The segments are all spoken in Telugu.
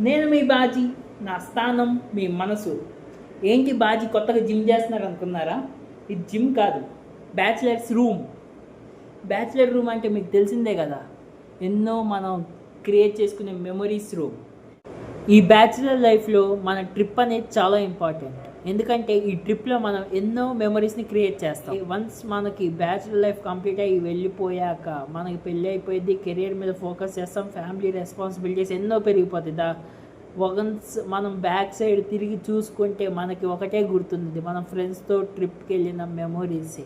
నేను మీ బాజీ, నా స్థానం మీ మనసు. ఏంటి బాజీ కొత్తగా జిమ్ చేస్తున్నారు అనుకున్నారా? ఇది జిమ్ కాదు, బ్యాచిలర్స్ రూమ్. బ్యాచిలర్ రూమ్ అంటే మీకు తెలిసిందే కదా, ఎన్నో మనం క్రియేట్ చేసుకునే మెమరీస్ రూమ్. ఈ బ్యాచిలర్ లైఫ్లో మన ట్రిప్ అనేది చాలా ఇంపార్టెంట్. ఎందుకంటే ఈ ట్రిప్లో మనం ఎన్నో మెమరీస్ని క్రియేట్ చేస్తాం. వన్స్ మనకి బ్యాచిలర్ లైఫ్ కంప్లీట్ అయ్యి వెళ్ళిపోయాక మనకి పెళ్ళి అయిపోయింది, కెరియర్ మీద ఫోకస్ చేస్తాం, ఫ్యామిలీ రెస్పాన్సిబిలిటీస్ ఎన్నో పెరిగిపోతుంది. వన్స్ మనం బ్యాక్ సైడ్ తిరిగి చూసుకుంటే మనకి ఒకటే గుర్తుంది, మనం ఫ్రెండ్స్తో ట్రిప్కి వెళ్ళిన మెమరీసే.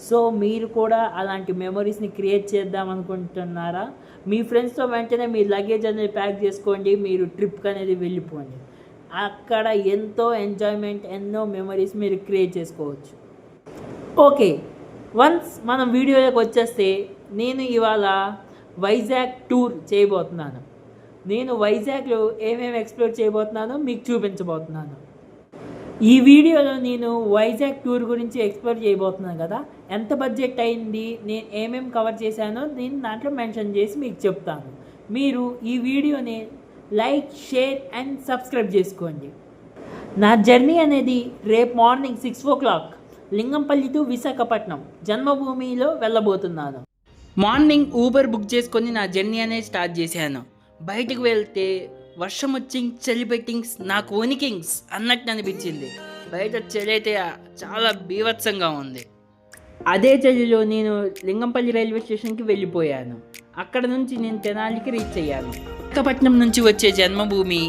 సో మీరు కూడా అలాంటి మెమరీస్ని క్రియేట్ చేద్దాం అనుకుంటున్నారా? మీ ఫ్రెండ్స్తో వెంటనే మీ లగేజ్ అనేది ప్యాక్ చేసుకోండి, మీరు ట్రిప్కి అనేది వెళ్ళిపోండి. అక్కడ ఎంతో ఎంజాయ్మెంట్, ఎన్నో మెమరీస్ మీరు క్రియేట్ చేసుకోవచ్చు. ఓకే, వన్స్ మనం వీడియోలోకి వచ్చేస్తే, నేను ఇవాళ వైజాగ్ టూర్ చేయబోతున్నాను. నేను వైజాగ్లో ఏమేమి ఎక్స్ప్లోర్ చేయబోతున్నానో మీకు చూపించబోతున్నాను. ఈ వీడియోలో నేను వైజాగ్ టూర్ గురించి ఎక్స్ప్లోర్ చేయబోతున్నాను కదా, ఎంత బడ్జెట్ అయింది, నేను ఏమేమి కవర్ చేశానో నేను దాంట్లో మెన్షన్ చేసి మీకు చెప్తాను. మీరు ఈ వీడియోని లైక్, షేర్ అండ్ సబ్స్క్రైబ్ చేసుకోండి. నా జర్నీ అనేది రేపు morning 6 o'clock Lingampally to Visakhapatnam జన్మభూమిలో వెళ్ళబోతున్నాను. మార్నింగ్ ఊబర్ బుక్ చేసుకొని నా జర్నీ అనేది స్టార్ట్ చేశాను. బయటకు వెళ్తే వర్షం వచ్చి చలి పెట్టింగ్స్ నాకు వణికింగ్స్ అన్నట్టు అనిపించింది. బయట చలి అయితే చాలా బీభత్సంగా ఉంది. అదే చలిలో నేను లింగంపల్లి రైల్వే స్టేషన్కి వెళ్ళిపోయాను. అక్కడ నుంచి నేను తెనాలికి రీచ్ అయ్యాను. విశాఖపట్నం నుంచి వచ్చే జన్మభూమి,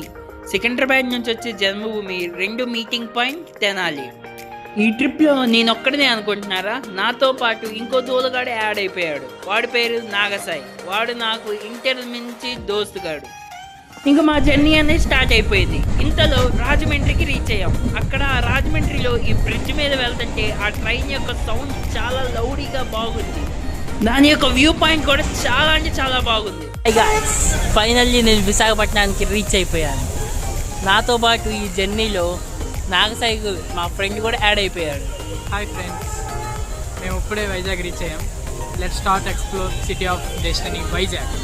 సికింద్రాబాద్ నుంచి వచ్చే జన్మభూమి, 2 మీటింగ్ పాయింట్ తెనాలి. ఈ ట్రిప్లో నేను ఒక్కడనే అనుకుంటున్నారా? నాతో పాటు ఇంకో దూలగాడు యాడ్ అయిపోయాడు. వాడి పేరు నాగసాయి. వాడు నాకు ఇంటర్ నుంచి దోస్తుగాడు. ఇంకా మా జర్నీ అనేది స్టార్ట్ అయిపోయింది. ఇంతలో రాజమండ్రికి రీచ్ అయ్యాం. అక్కడ రాజమండ్రిలో ఈ బ్రిడ్జ్ మీద వెళ్తుంటే ఆ ట్రైన్ యొక్క సౌండ్ చాలా లౌడీగా బాగుంది. దాని యొక్క వ్యూ పాయింట్ కూడా చాలా అంటే చాలా బాగుంది. ఫైనల్లీ నేను విశాఖపట్నానికి రీచ్ అయిపోయాను. నాతో పాటు ఈ జర్నీలో నాగసాయి మా ఫ్రెండ్ కూడా యాడ్ అయిపోయాడు. హాయ్ ఫ్రెండ్స్, మేము ఇప్పుడే వైజాగ్ రీచ్ అయ్యాం. Let's start explore city of destiny Vizag.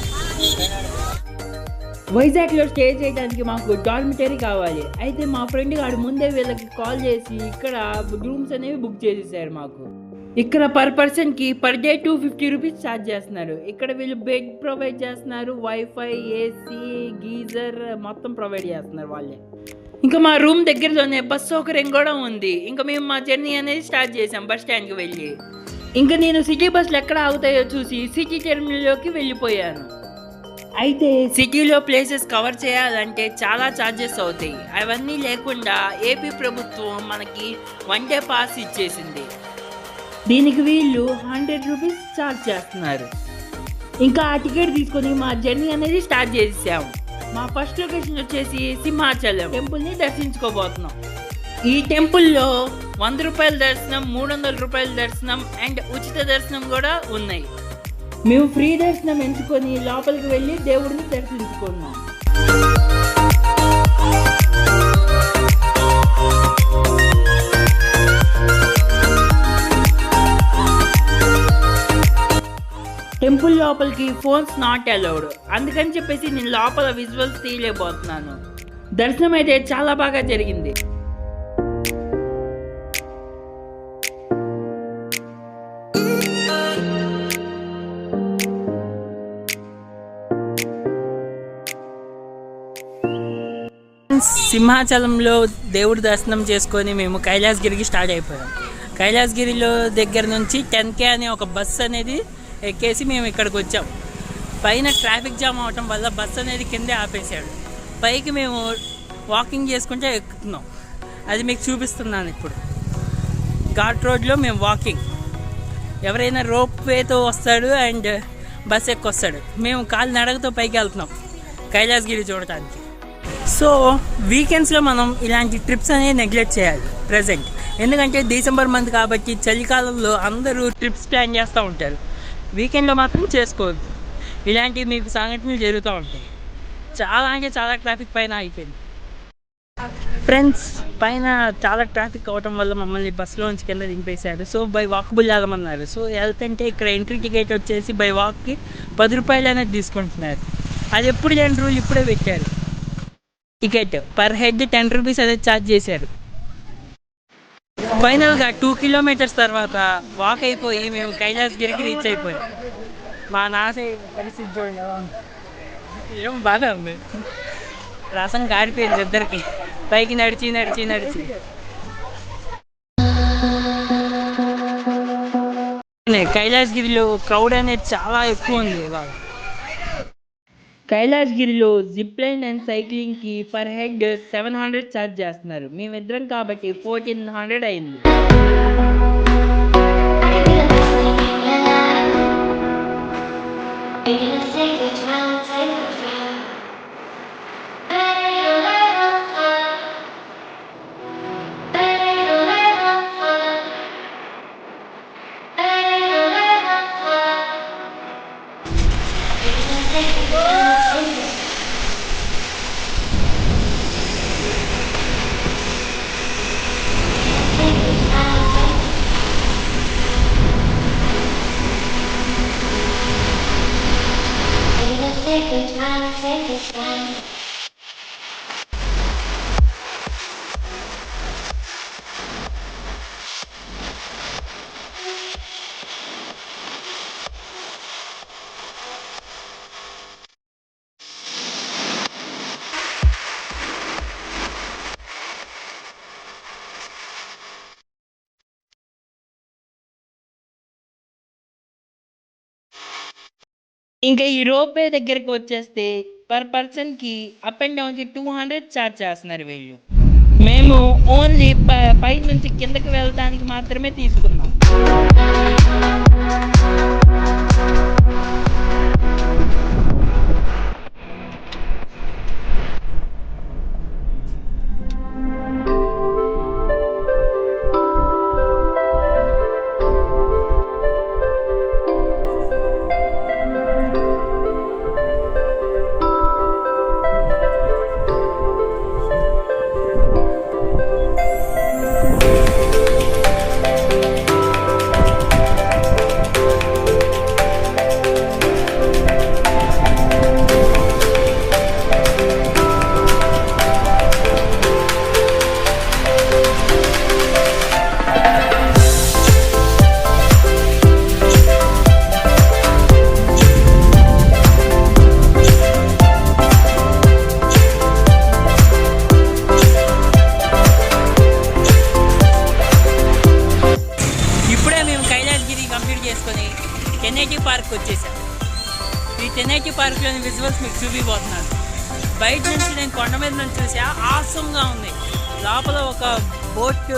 వైజాగ్లో స్టే చేయడానికి మాకు డార్మిటరీ కావాలి. అయితే మా ఫ్రెండ్ గారు ముందే వీళ్ళకి కాల్ చేసి ఇక్కడ రూమ్స్ అనేవి బుక్ చేసేసారు మాకు. ఇక్కడ పర్ పర్సన్కి పర్ డే 250 రూపీస్ ఛార్జ్ చేస్తున్నారు. ఇక్కడ వీళ్ళు బెడ్ ప్రొవైడ్ చేస్తున్నారు, వైఫై, ఏసీ, గీజర్ మొత్తం ప్రొవైడ్ చేస్తున్నారు వాళ్ళే. ఇంకా మా రూమ్ దగ్గరలోనే బస్ సౌకర్యం కూడా ఉంది. ఇంకా మేము మా జర్నీ అనేది స్టార్ట్ చేసాం బస్ స్టాండ్కి వెళ్ళి. ఇంకా నేను సిటీ బస్సులు ఎక్కడ ఆగుతాయో చూసి సిటీ టెర్మినల్లోకి వెళ్ళిపోయాను. అయితే సిటీలో ప్లేసెస్ కవర్ చేయాలంటే చాలా ఛార్జెస్ అవుతాయి. అవన్నీ లేకుండా ఏపీ ప్రభుత్వం మనకి 1 డే పాస్ ఇచ్చేసింది. దీనికి వీళ్ళు 100 రూపీస్ ఛార్జ్ చేస్తున్నారు. ఇంకా ఆ టికెట్ తీసుకొని మా జర్నీ అనేది స్టార్ట్ చేసాము. మా ఫస్ట్ లొకేషన్ వచ్చేసి సింహాచలం టెంపుల్ని దర్శించుకోబోతున్నాం. ఈ టెంపుల్లో 100 రూపాయల దర్శనం, 300 రూపాయల దర్శనం అండ్ ఉచిత దర్శనం కూడా ఉన్నాయి. మేము ఫ్రీ దర్శనం ఎంచుకొని లోపలికి వెళ్ళి దేవుడిని దర్శించుకున్నాం. టెంపుల్ లోపలికి ఫోన్స్ నాట్ అలౌడ్, అందుకని చెప్పేసి నేను లోపల విజువల్స్ తీయలేకపోతున్నాను. దర్శనం అయితే చాలా బాగా జరిగింది. సింహాచలంలో దేవుడి దర్శనం చేసుకొని మేము కైలాసగిరికి స్టార్ట్ అయిపోయాం. కైలాసగిరిలో దగ్గర నుంచి 10K అనే ఒక బస్సు అనేది ఎక్కేసి మేము ఇక్కడికి వచ్చాం. పైన ట్రాఫిక్ జామ్ అవటం వల్ల బస్సు అనేది కిందే ఆపేశాడు. పైకి మేము వాకింగ్ చేసుకుంటే ఎక్కుతున్నాం. అది మీకు చూపిస్తున్నాను ఇప్పుడు. ఘాట్ రోడ్లో మేము వాకింగ్. ఎవరైనా రోప్ వేతో వస్తాడు అండ్ బస్ ఎక్కొస్తాడు. మేము కాలు నడకతో పైకి వెళ్తున్నాం కైలాసగిరి చూడటానికి. సో వీకెండ్స్లో మనం ఇలాంటి ట్రిప్స్ అనేది నెగ్లెక్ట్ చేయాలి ప్రజెంట్. ఎందుకంటే డిసెంబర్ మంత్ కాబట్టి చలికాలంలో అందరూ ట్రిప్స్ ప్లాన్ చేస్తూ ఉంటారు. వీకెండ్లో మాత్రం చేసుకోవద్దు. ఇలాంటివి మీకు సంఘటనలు జరుగుతూ ఉంటాయి. చాలా అంటే చాలా ట్రాఫిక్ పైన అయిపోయింది ఫ్రెండ్స్. పైన చాలా ట్రాఫిక్ అవటం వల్ల మమ్మల్ని బస్సులోంచి కింద దింపేశారు. సో బై వాకబుల్ వెళ్ళమన్నారు. సో వెళ్తుంటే ఇక్కడ ఎంట్రీ టికెట్ వచ్చేసి బై వాక్కి 10 రూపాయలు అనేది తీసుకుంటున్నారు. అది ఎప్పుడు లేని రూల్ ఇప్పుడే పెట్టారు. టికెట్ పర్ హెడ్ 10 రూపీస్ అదే ఛార్జ్ చేశారు. ఫైనల్గా 2 కిలోమీటర్స్ తర్వాత వాక్ అయిపోయి మేము కైలాసగిరికి రీచ్ అయిపోయాం. మా నాసే పరిస్థితి చూడండి ఎలా ఉంది. ఏం బాధ ఉంది. రసం కారిపోయింది ఇద్దరికి, పైకి నడిచి నడిచి నడిచి. కైలాసగిరిలో క్రౌడ్ అనేది చాలా ఎక్కువ ఉంది ఇవాళ. కైలాసగిరిలో జిప్ లైన్ అండ్ సైక్లింగ్కి పర్ హెడ్ 700 ఛార్జ్ చేస్తున్నారు. మేమిద్దరం కాబట్టి 1400 అయింది. ఇంకా ఈ రోప్ వే దగ్గరికి వచ్చేస్తే పర్ పర్సన్కి అప్ అండ్ డౌన్కి 200 ఛార్జ్ చేస్తున్నారు వీళ్ళు. మేము ఓన్లీ పై నుంచి కిందకి వెళ్ళడానికి మాత్రమే తీసుకున్నాం. చేసుకొని 1080 పార్క్ వచ్చేసాం. ఈ 1080 పార్క్లోని విజువల్స్ మీకు చూపిపోతున్నాను. బయట నుంచి నేను కొండ మీద నుంచి చూసా, ఆసంగా ఉంది. లోపల ఒక బోట్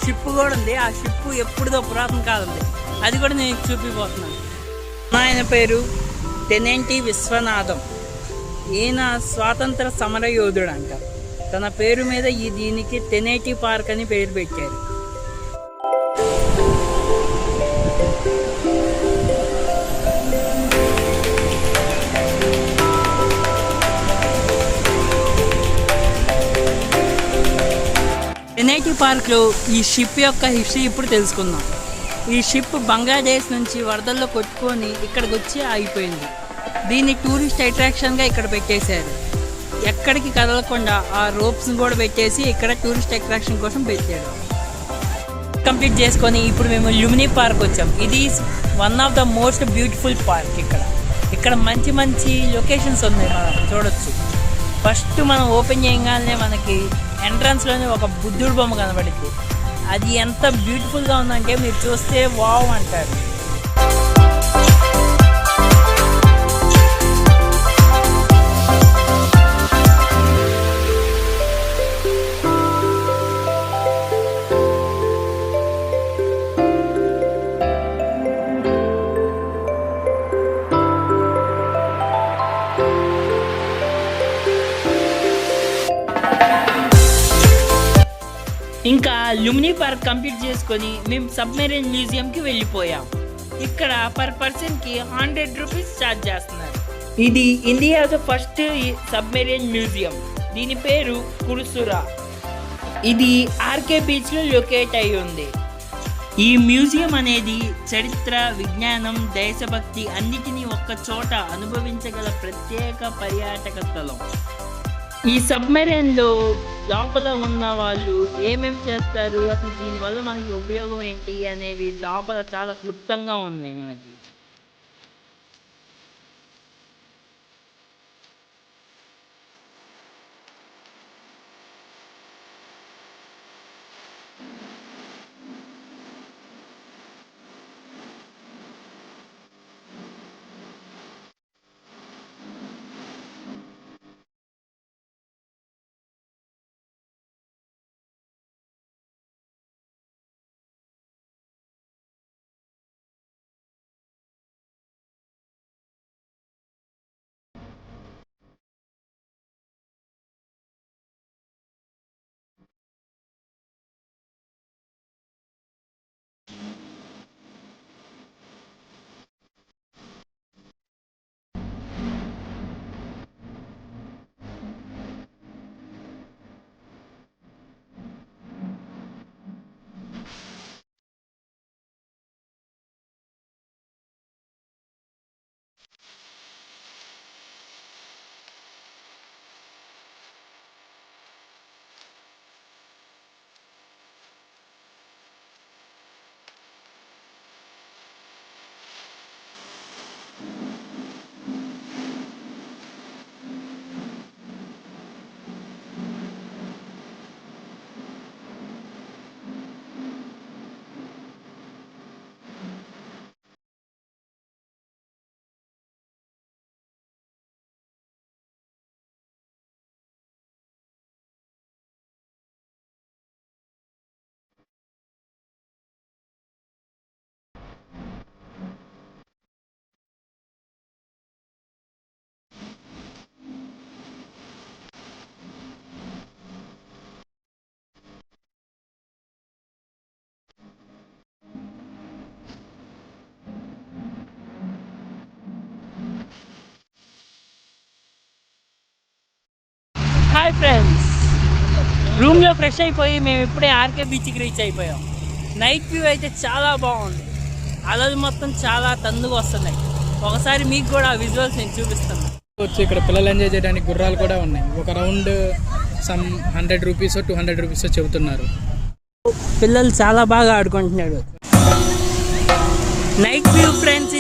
షిప్ కూడా ఉంది. ఆ షిప్ ఎప్పుడుదో పురాతన కాలంది, అది కూడా నేను చూపిపోతున్నాను. ఆయన పేరు తెనేటి విశ్వనాథం. ఈయన స్వాతంత్ర సమర యోధుడు అంట. తన పేరు మీద దీనికి తెనేటి పార్క్ అని పేరు పెట్టారు. తెనేటి పార్క్లో ఈ షిప్ యొక్క హిస్టరీ ఇప్పుడు తెలుసుకుందాం. ఈ షిప్ బంగ్లాదేశ్ నుంచి వరదల్లో కొట్టుకొని ఇక్కడికి వచ్చి ఆగిపోయింది. దీన్ని టూరిస్ట్ అట్రాక్షన్గా ఇక్కడ పెట్టేశారు. ఎక్కడికి కదలకుండా ఆ రోప్స్ని కూడా పెట్టేసి ఇక్కడ టూరిస్ట్ అట్రాక్షన్ కోసం పెట్టాడు. కంప్లీట్ చేసుకొని ఇప్పుడు మేము లుమినీ పార్క్ వచ్చాం. ఇది one of the most beautiful park. ఇక్కడ మంచి మంచి లొకేషన్స్ ఉన్నాయి, మనం చూడొచ్చు. ఫస్ట్ మనం ఓపెన్ చేయగానే మనకి ఎంట్రన్స్లోనే ఒక బుద్ధుడు బొమ్మ కనబడింది. అది ఎంత బ్యూటిఫుల్గా ఉందంటే మీరు చూస్తే వావ్ అంటారు. ఇంకా లుమినీ పార్క్ కంప్లీట్ చేసుకొని మేము సబ్మెరైన్ మ్యూజియంకి వెళ్ళిపోయాం. ఇక్కడ పర్ పర్సన్కి 100 రూపీస్ ఛార్జ్ చేస్తున్నారు. ఇది ఇండియాస్ ఫస్ట్ సబ్మెరైన్ మ్యూజియం. దీని పేరు కురుసురా. ఇది ఆర్కే బీచ్లో లొకేట్ అయి ఉంది. ఈ మ్యూజియం అనేది చరిత్ర, విజ్ఞానం, దేశభక్తి అన్నిటినీ ఒక్క చోట అనుభవించగల ప్రత్యేక పర్యాటక స్థలం. ఈ సబ్మెరైన్లో లోపల ఉన్న వాళ్ళు ఏమేమి చేస్తారు, అసలు దీనివల్ల మనకి ఉపయోగం ఏంటి అనేవి లోపల చాలా క్లుప్తంగా ఉంది మనకి. హాయ్ ఫ్రెండ్స్, రూమ్లో ఫ్రెష్ అయిపోయి మేము ఇప్పుడే ఆర్కే బీచ్కి రీచ్ అయిపోయాం. నైట్ వ్యూ అయితే చాలా బాగుంది. అలలు మొత్తం చాలా తందుగా వస్తున్నాయి. ఒకసారి మీకు కూడా ఆ విజువల్స్ నేను చూపిస్తాను. వచ్చి ఇక్కడ పిల్లలు ఎంజాయ్ చేయడానికి గుర్రాలు కూడా ఉన్నాయి. ఒక రౌండ్ సమ్ 100 రూపీస్ 200 రూపీస్ చెబుతున్నారు. పిల్లలు చాలా బాగా ఆడుకుంటున్నాడు. Night view friends,